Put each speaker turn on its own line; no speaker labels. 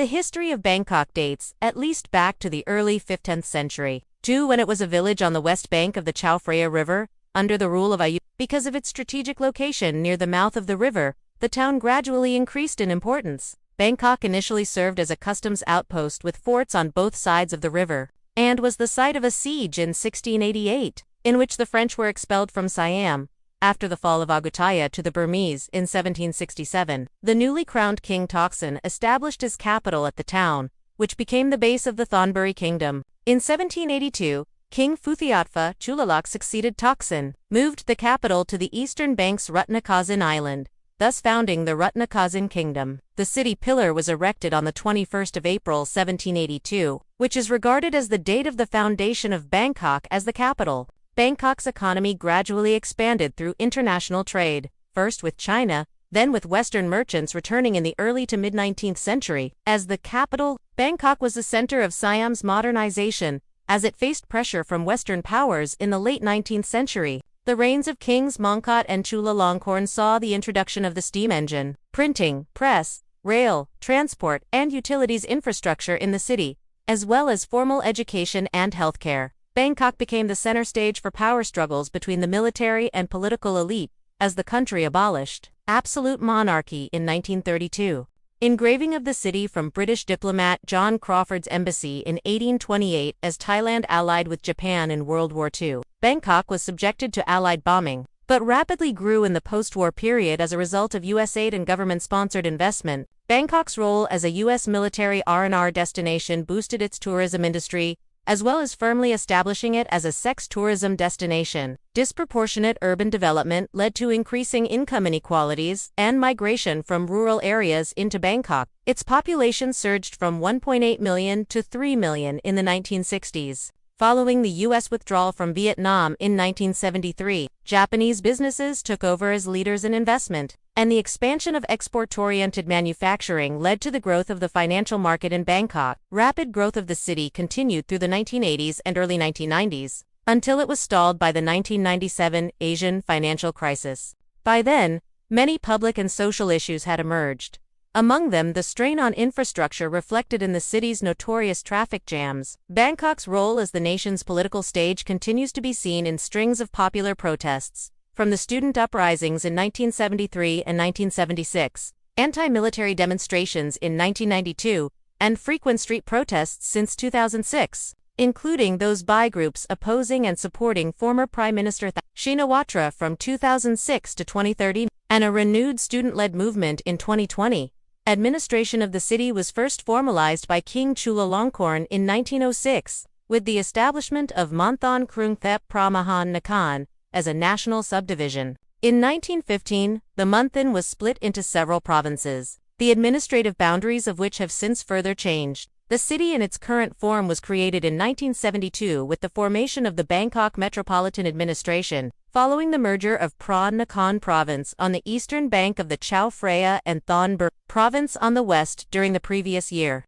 The history of Bangkok dates at least back to the early 15th century, when it was a village on the west bank of the Chao Phraya River, under the rule of Ayu. Because of its strategic location near the mouth of the river, the town gradually increased in importance. Bangkok initially served as a customs outpost with forts on both sides of the river, and was the site of a siege in 1688, in which the French were expelled from Siam, after the fall of Ayutthaya to the Burmese in 1767. The newly crowned King Taksin established his capital at the town, which became the base of the Thonburi Kingdom. In 1782, King Phuthiatpha Chulalak succeeded Taksin, moved the capital to the eastern bank's Ratnakazin Island, thus founding the Ratnakazin Kingdom. The city pillar was erected on the 21st of April 1782, which is regarded as the date of the foundation of Bangkok as the capital. Bangkok's economy gradually expanded through international trade, first with China, then with Western merchants returning in the early to mid-19th century. As the capital, Bangkok was the center of Siam's modernization, as it faced pressure from Western powers in the late 19th century. The reigns of Kings Mongkut and Chulalongkorn saw the introduction of the steam engine, printing, press, rail, transport, and utilities infrastructure in the city, as well as formal education and healthcare. Bangkok became the center stage for power struggles between the military and political elite, as the country abolished absolute monarchy in 1932. Engraving of the city from British diplomat John Crawford's embassy in 1828 as Thailand allied with Japan in World War II. Bangkok was subjected to Allied bombing, but rapidly grew in the post-war period as a result of U.S. aid and government-sponsored investment. Bangkok's role as a U.S. military R&R destination boosted its tourism industry, as well as firmly establishing it as a sex tourism destination. Disproportionate urban development led to increasing income inequalities and migration from rural areas into Bangkok. Its population surged from 1.8 million to 3 million in the 1960s. Following the U.S. withdrawal from Vietnam in 1973, Japanese businesses took over as leaders in investment, and the expansion of export-oriented manufacturing led to the growth of the financial market in Bangkok. Rapid growth of the city continued through the 1980s and early 1990s, until it was stalled by the 1997 Asian financial crisis. By then, many public and social issues had emerged. Among them, the strain on infrastructure reflected in the city's notorious traffic jams. Bangkok's role as the nation's political stage continues to be seen in strings of popular protests, from the student uprisings in 1973 and 1976, anti-military demonstrations in 1992, and frequent street protests since 2006, including those by groups opposing and supporting former Prime Minister Shinawatra from 2006 to 2013, and a renewed student-led movement in 2020. Administration of the city was first formalized by King Chulalongkorn in 1906, with the establishment of Monthon Krung Thep Pramahan Nakhon as a national subdivision. In 1915, the Monthon was split into several provinces, the administrative boundaries of which have since further changed. The city in its current form was created in 1972 with the formation of the Bangkok Metropolitan Administration, following the merger of Phra Nakhon Province on the eastern bank of the Chao Phraya and Thon Bur Province on the west during the previous year.